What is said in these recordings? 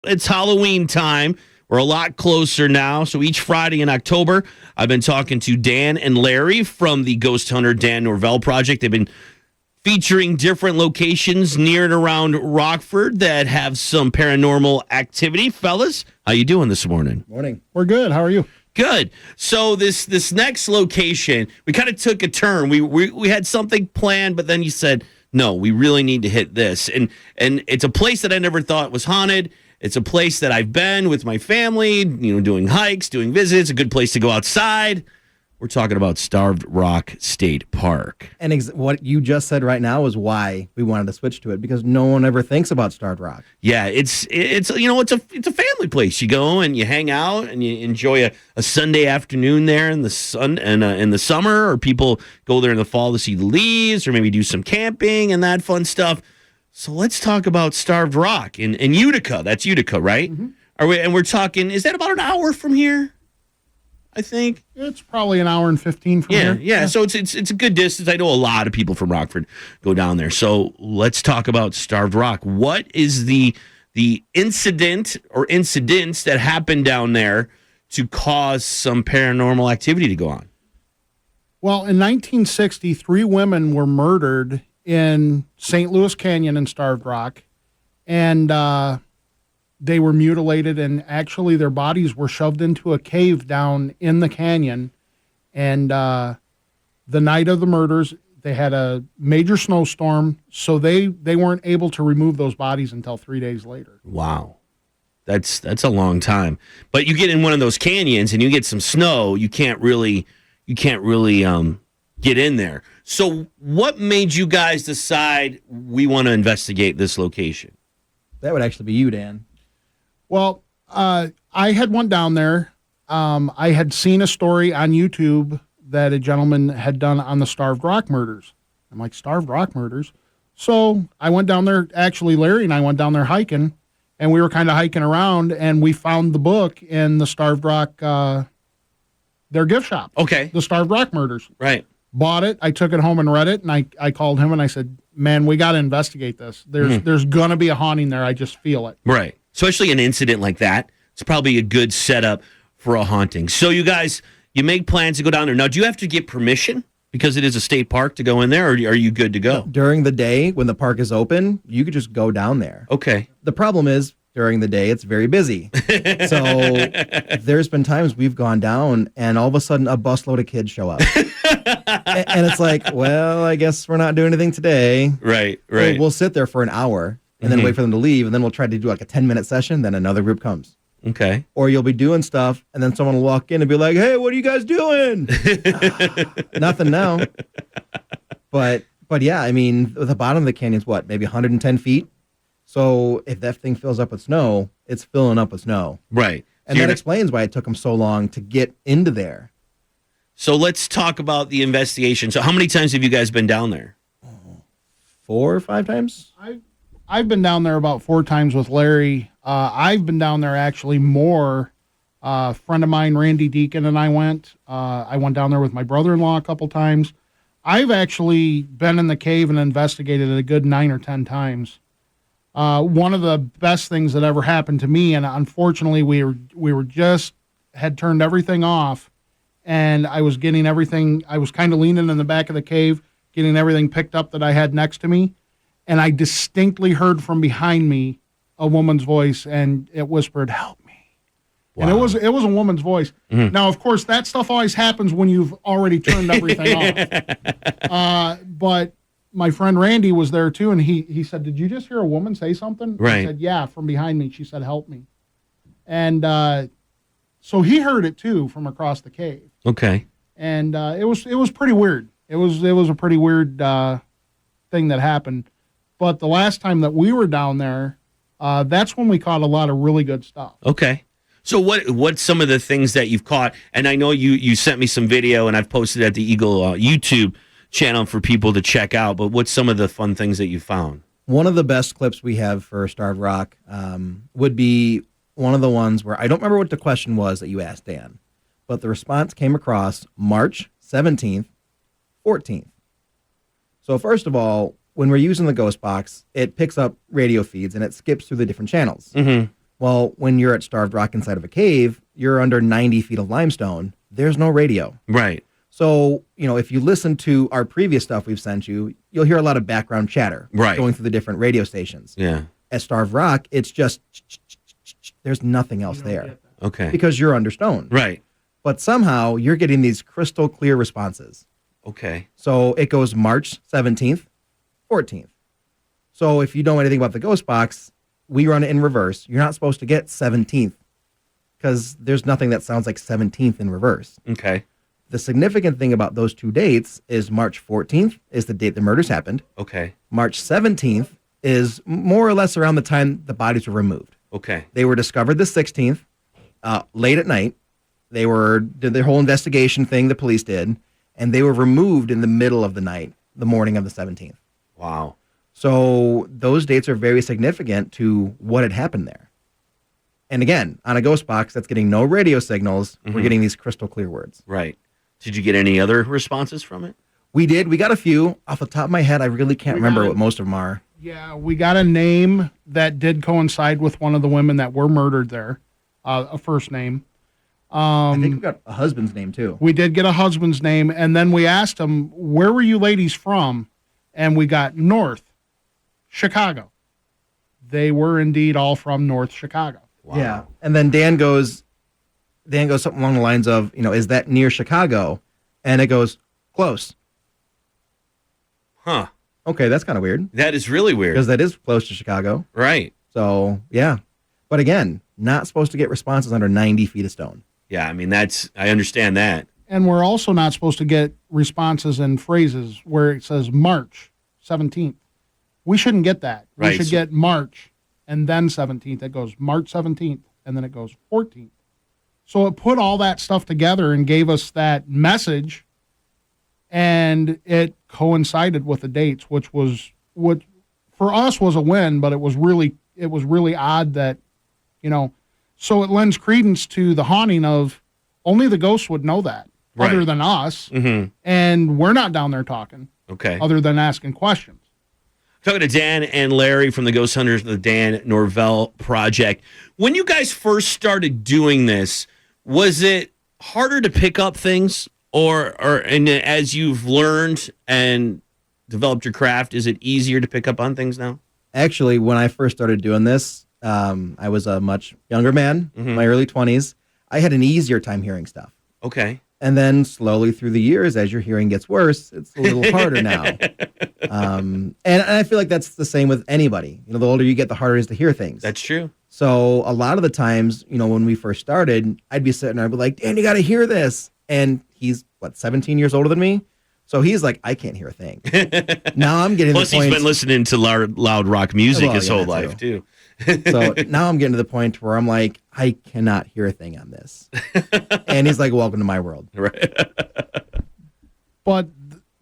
it's Halloween time. We're a lot closer now. So each Friday in October, I've been talking to Dan and Larry from the Ghosthunter Dan Norvell Project. They've been featuring different locations near and around Rockford that have some paranormal activity. Fellas, how you doing this morning? Morning. We're good. How are you? Good. So this next location, we kind of took a turn. We had something planned, but then you said, no, we really need to hit this. And it's a place that I never thought was haunted. It's a place that I've been with my family, doing hikes, doing visits, a good place to go outside. We're talking about Starved Rock State Park. And what you just said right now is why we wanted to switch to it, because no one ever thinks about Starved Rock. Yeah, it's a family place. You go and you hang out and you enjoy a Sunday afternoon there in the sun and in the summer, or people go there in the fall to see the leaves, or maybe do some camping and that fun stuff. So let's talk about Starved Rock in Utica. That's Utica, right? Mm-hmm. We're talking. Is that about an hour from here? I think it's probably an hour and 15 from here. Yeah. So it's a good distance. I know a lot of people from Rockford go down there. So let's talk about Starved Rock. What is the incident or incidents that happened down there to cause some paranormal activity to go on? Well, in 1960, 3 women were murdered in St. Louis Canyon in Starved Rock, and they were mutilated, and actually their bodies were shoved into a cave down in the canyon. And the night of the murders, they had a major snowstorm, so they weren't able to remove those bodies until 3 days later. Wow. That's a long time. But you get in one of those canyons and you get some snow, you can't really get in there. So what made you guys decide we want to investigate this location? That would actually be you, Dan. Well, I had went down there. I had seen a story on YouTube that a gentleman had done on the Starved Rock murders. I'm like, Starved Rock murders? So I went down there. Actually, Larry and I went down there hiking, and we were kind of hiking around, and we found the book in the Starved Rock, their gift shop. Okay. The Starved Rock murders. Right. Bought it. I took it home and read it, and I called him, and I said, man, we got to investigate this. There's going to be a haunting there. I just feel it. Right. Especially an incident like that. It's probably a good setup for a haunting. So you guys, you make plans to go down there. Now, do you have to get permission because it is a state park to go in there, or are you good to go? During the day, when the park is open, you could just go down there. Okay. The problem is, during the day, it's very busy. So there's been times we've gone down, and all of a sudden, a busload of kids show up. And it's like, well, I guess we're not doing anything today. Right. We'll sit there for an hour and then wait for them to leave, and then we'll try to do like a 10-minute session, then another group comes. Okay. Or you'll be doing stuff, and then someone will walk in and be like, hey, what are you guys doing? Nothing now. But yeah, I mean, the bottom of the canyon's what, maybe 110 feet? So if that thing fills up with snow, it's filling up with snow. Right. And that explains why it took them so long to get into there. So let's talk about the investigation. So how many times have you guys been down there? 4 or 5 times? I've been down there about 4 times with Larry. I've been down there actually more. A friend of mine, Randy Deacon, and I went. I went down there with my brother-in-law a couple times. I've actually been in the cave and investigated it a good 9 or 10 times. One of the best things that ever happened to me, and unfortunately we were just had turned everything off, and I was getting everything. I was kind of leaning in the back of the cave, getting everything picked up that I had next to me, and I distinctly heard from behind me a woman's voice, and it whispered, "Help me." Wow. And it was a woman's voice. Mm-hmm. Now, of course, that stuff always happens when you've already turned everything off. But my friend Randy was there too, and he said, "Did you just hear a woman say something?" Right. I said, "Yeah, from behind me." She said, "Help me." And so he heard it too from across the cave. Okay. And it was pretty weird. It was a pretty weird thing that happened. But the last time that we were down there, that's when we caught a lot of really good stuff. Okay. So what's some of the things that you've caught? And I know you sent me some video, and I've posted at the Eagle YouTube channel for people to check out. But what's some of the fun things that you found? One of the best clips we have for Starved Rock would be one of the ones where I don't remember what the question was that you asked Dan, but the response came across March 17th, 14th. So first of all, when we're using the Ghost Box, it picks up radio feeds and it skips through the different channels. Mm-hmm. Well, when you're at Starved Rock inside of a cave, you're under 90 feet of limestone. There's no radio. Right. So, if you listen to our previous stuff we've sent you, you'll hear a lot of background chatter going through the different radio stations. Yeah. At Starved Rock, it's just, there's nothing else there. Okay. Because you're under stone. Right. But somehow you're getting these crystal clear responses. Okay. So it goes March 17th, 14th. So if you know anything about the Ghost Box, we run it in reverse. You're not supposed to get 17th because there's nothing that sounds like 17th in reverse. Okay. The significant thing about those two dates is March 14th is the date the murders happened. Okay. March 17th is more or less around the time the bodies were removed. Okay. They were discovered the 16th, late at night. They did their whole investigation thing the police did, and they were removed in the middle of the night, the morning of the 17th. Wow. So those dates are very significant to what had happened there. And again, on a Ghost Box that's getting no radio signals, we're getting these crystal clear words. Right. Did you get any other responses from it? We did. We got a few. Off the top of my head, I really can't remember what most of them are. Yeah, we got a name that did coincide with one of the women that were murdered there, a first name. I think we got a husband's name, too. We did get a husband's name, and then we asked him, where were you ladies from? And we got North Chicago. They were indeed all from North Chicago. Wow. Yeah. And then Dan goes something along the lines of, is that near Chicago? And it goes, close. Huh. Okay, that's kind of weird. That is really weird. Because that is close to Chicago. Right. So, yeah. But again, not supposed to get responses under 90 feet of stone. Yeah, I mean, I understand that. And we're also not supposed to get responses and phrases where it says March 17th. We shouldn't get that. Right. We should get March and then 17th. It goes March 17th and then it goes 14th. So it put all that stuff together and gave us that message, and it coincided with the dates, which was what for us was a win, but it was really odd that, so it lends credence to the haunting of only the ghosts would know that other than us. Mm-hmm. And we're not down there talking. Okay. Other than asking questions. Talking to Dan and Larry from the Ghosthunters, the Dan Norvell Project. When you guys first started doing this, was it harder to pick up things, and as you've learned and developed your craft, is it easier to pick up on things now? Actually, when I first started doing this, I was a much younger man, my early 20s. I had an easier time hearing stuff. Okay. And then slowly through the years, as your hearing gets worse, it's a little harder now. And I feel like that's the same with anybody. The older you get, the harder it is to hear things. That's true. So a lot of the times, when we first started, I'd be sitting there, I'd be like, Dan, you got to hear this. And he's, 17 years older than me? So he's like, I can't hear a thing. Now I'm getting Plus, to the point. he's been listening to loud rock music his whole life, too. So now I'm getting to the point where I'm like, I cannot hear a thing on this. And he's like, welcome to my world. Right. But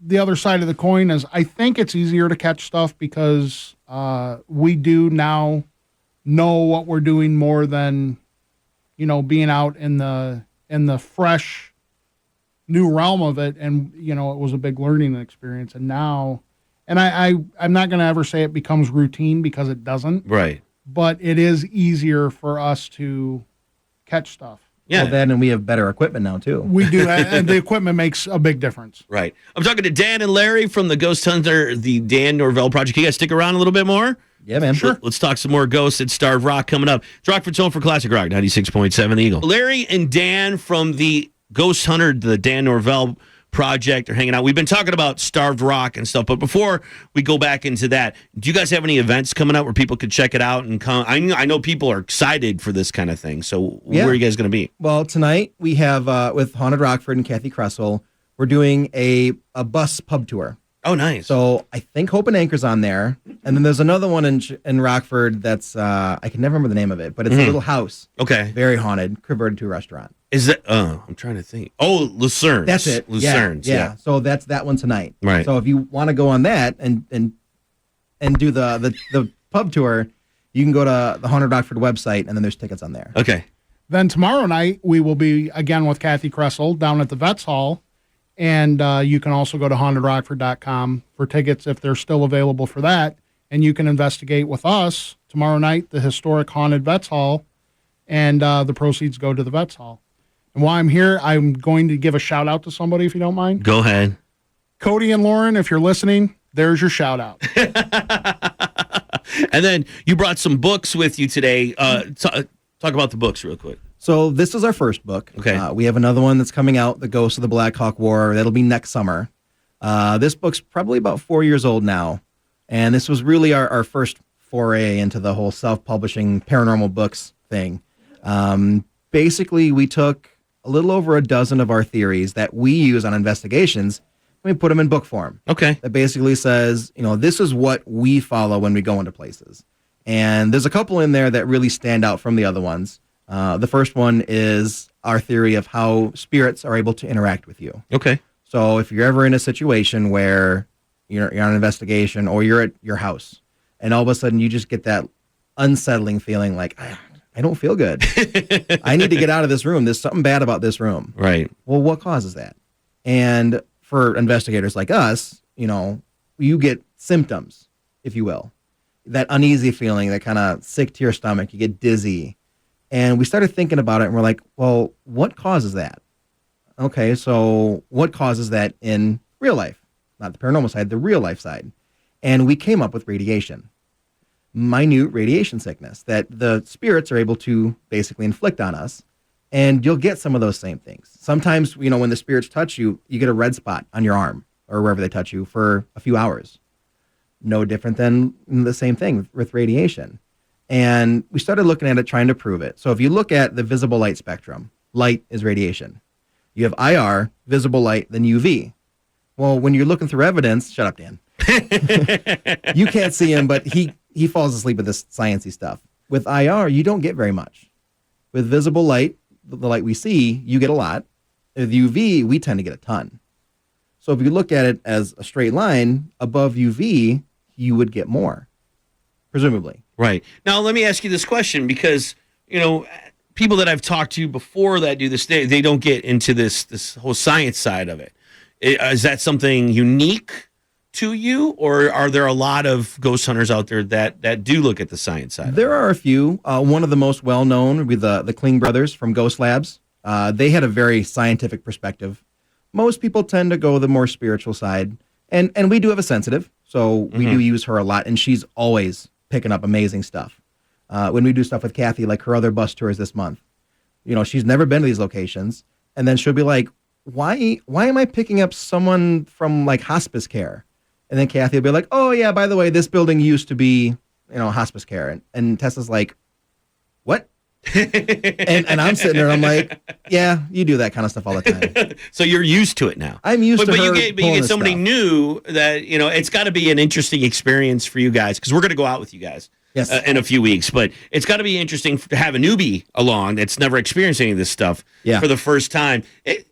the other side of the coin is I think it's easier to catch stuff because we do now know what we're doing more than, being out in the fresh new realm of it. And, it was a big learning experience. And now, and I'm not going to ever say it becomes routine because it doesn't. Right. But it is easier for us to catch stuff. Yeah. Well, then, and we have better equipment now, too. We do. And the equipment makes a big difference. Right. I'm talking to Dan and Larry from the Ghosthunter, the Dan Norvell Project. You guys stick around a little bit more? Yeah, man. Sure. Let's talk some more ghosts at Starved Rock coming up. It's Rockford's home for Classic Rock, 96.7 The Eagle. Larry and Dan from the Ghosthunter, the Dan Norvell Project, are hanging out. We've been talking about Starved Rock and stuff, but before we go back into that, do you guys have any events coming up where people could check it out and come? I know people are excited for this kind of thing, so where are you guys going to be? Well, tonight we have, with Haunted Rockford and Kathy Kressel, we're doing a bus pub tour. Oh, nice. So I think Hope and Anchor's on there. And then there's another one in Rockford that's, I can never remember the name of it, but it's a little house. Okay. Very haunted, converted to a restaurant. Is that, I'm trying to think. Oh, Lucerne's. That's it. Lucerne's, yeah. So that's that one tonight. Right. So if you want to go on that and do the pub tour, you can go to the Haunted Rockford website, and then there's tickets on there. Okay. Then tomorrow night, we will be again with Kathy Kressel down at the Vets Hall. And you can also go to hauntedrockford.com for tickets if they're still available for that. And you can investigate with us tomorrow night, the historic Haunted Vets Hall and the proceeds go to the Vets Hall. And while I'm here, I'm going to give a shout out to somebody, if you don't mind. Go ahead. Cody and Lauren, if you're listening, there's your shout out. And then you brought some books with you today. Talk about the books real quick. So this is our first book. Okay. We have another one that's coming out, The Ghost of the Black Hawk War. That'll be next summer. This book's probably about 4 years old now. And this was really our first foray into the whole self-publishing paranormal books thing. Basically, we took a little over a dozen of our theories that we use on investigations, and we put them in book form. Okay. That basically says, this is what we follow when we go into places. And there's a couple in there that really stand out from the other ones. The first one is our theory of how spirits are able to interact with you. Okay. So if you're ever in a situation where you're on an investigation or you're at your house and all of a sudden you just get that unsettling feeling like, I don't feel good. I need to get out of this room. There's something bad about this room. Right. Well, what causes that? And for investigators like us, you get symptoms, if you will. That uneasy feeling, that kind of sick to your stomach, you get dizzy. And we started thinking about it and we're like, well, what causes that? Okay, so what causes that in real life? Not the paranormal side, the real life side. And we came up with radiation. Minute radiation sickness that the spirits are able to basically inflict on us. And you'll get some of those same things. Sometimes, when the spirits touch you, you get a red spot on your arm or wherever they touch you for a few hours. No different than the same thing with radiation. And we started looking at it, trying to prove it. So if you look at the visible light spectrum, light is radiation. You have IR, visible light, then UV. Well, when you're looking through evidence, shut up, Dan. You can't see him, but he falls asleep with this sciencey stuff. With IR, you don't get very much. With visible light, the light we see, you get a lot. With UV, we tend to get a ton. So if you look at it as a straight line, above UV, you would get more, presumably. Right. Now, let me ask you this question because, people that I've talked to before that do this, they don't get into this whole science side of it. Is that something unique to you, or are there a lot of ghost hunters out there that do look at the science side? There are a few. One of the most well-known would be the Kling brothers from Ghost Labs. They had a very scientific perspective. Most people tend to go the more spiritual side, and we do have a sensitive, so we do use her a lot, and she's always picking up amazing stuff. When we do stuff with Kathy, like her other bus tours this month, she's never been to these locations, and then she'll be like, why am I picking up someone from like hospice care? And then Kathy will be like, oh yeah, by the way, this building used to be, hospice care. And Tessa's like, what? and I'm sitting there and I'm like, yeah, you do that kind of stuff all the time. So you're used to it now. I'm used to but her you get somebody stuff. new that, it's got to be an interesting experience for you guys because we're going to go out with you guys. Yes. In a few weeks, but it's got to be interesting to have a newbie along that's never experienced any of this stuff for the first time.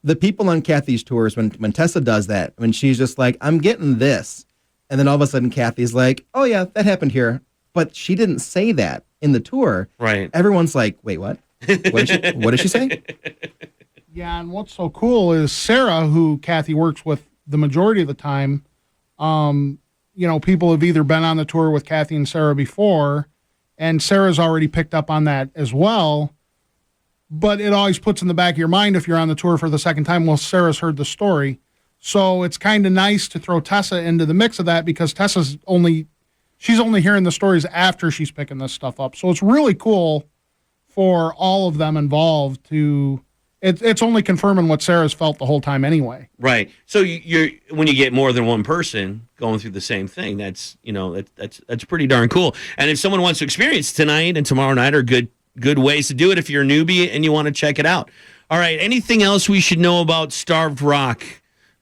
The people on Kathy's tours, when Tessa does that, when she's just like, I'm getting this, and then all of a sudden Kathy's like, oh yeah, that happened here, but she didn't say that in the tour. Right. Everyone's like, wait, what? What did she say? Yeah, and what's so cool is Sarah, who Kathy works with the majority of the time, people have either been on the tour with Kathy and Sarah before, and Sarah's already picked up on that as well. But it always puts in the back of your mind if you're on the tour for the second time, well, Sarah's heard the story. So it's kind of nice to throw Tessa into the mix of that because she's only hearing the stories after she's picking this stuff up. So it's really cool for all of them involved to... It's only confirming what Sarah's felt the whole time anyway. Right. So you're when you get more than one person going through the same thing, that's pretty darn cool. And if someone wants to experience tonight and tomorrow night are good ways to do it if you're a newbie and you want to check it out. All right. Anything else we should know about Starved Rock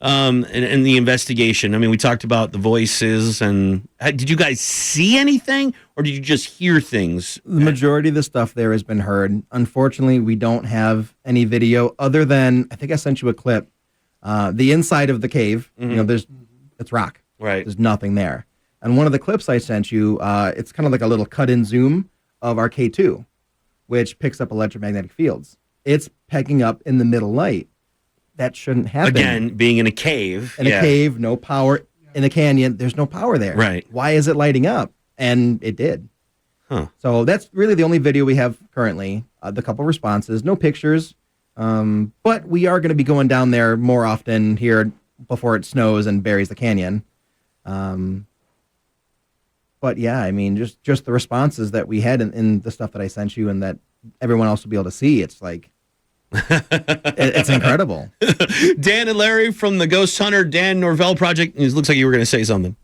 and the investigation? I mean, we talked about the voices, and did you guys see anything, or did you just hear things? The majority of the stuff there has been heard. Unfortunately, we don't have any video other than, I think I sent you a clip, the inside of the cave. It's rock. Right. There's nothing there. And one of the clips I sent you, it's kind of like a little cut-in zoom of our K2, which picks up electromagnetic fields. It's picking up in the middle light. That shouldn't happen. Again, being in a cave. In a cave, no power. In a canyon, there's no power there. Right. Why is it lighting up? And it did. Huh. So that's really the only video we have currently. The couple responses, no pictures. But we are going to be going down there more often here before it snows and buries the canyon. But yeah, I mean, just the responses that we had in the stuff that I sent you and that everyone else will be able to see. It's like, it's incredible. Dan and Larry from the Ghosthunter Dan Norvell Project. It looks like you were going to say something.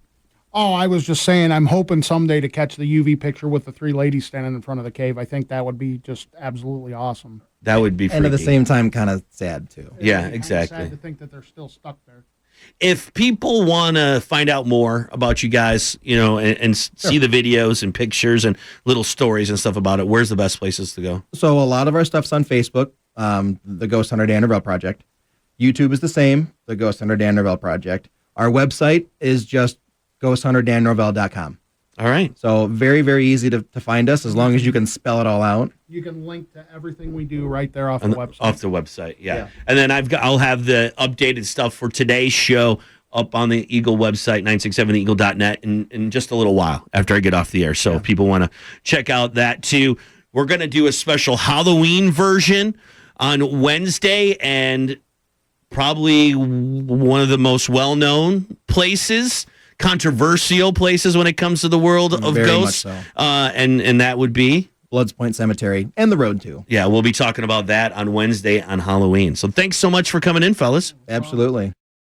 Oh, I was just saying, I'm hoping someday to catch the UV picture with the 3 ladies standing in front of the cave. I think that would be just absolutely awesome. That would be freaky. And at the same time, kind of sad too. Yeah, It's exactly. sad to think that they're still stuck there. If people want to find out more about you guys, and see the videos and pictures and little stories and stuff about it, where's the best places to go? So a lot of our stuff's on Facebook, the Ghosthunter Dan Norvell Project. YouTube is the same, the Ghosthunter Dan Norvell Project. Our website is just ghosthunterdannorvell.com. All right. So very, very easy to find us as long as you can spell it all out. You can link to everything we do right there off the website. Off the website, yeah. And then I'll have the updated stuff for today's show up on the Eagle website, 967eagle.net, in just a little while after I get off the air. So if people want to check out that too. We're going to do a special Halloween version on Wednesday, and probably one of the most well-known places, controversial places when it comes to the world of Very ghosts. much so. And that would be Bloods Point Cemetery and the road too. Yeah, we'll be talking about that on Wednesday on Halloween. So thanks so much for coming in, fellas. Absolutely.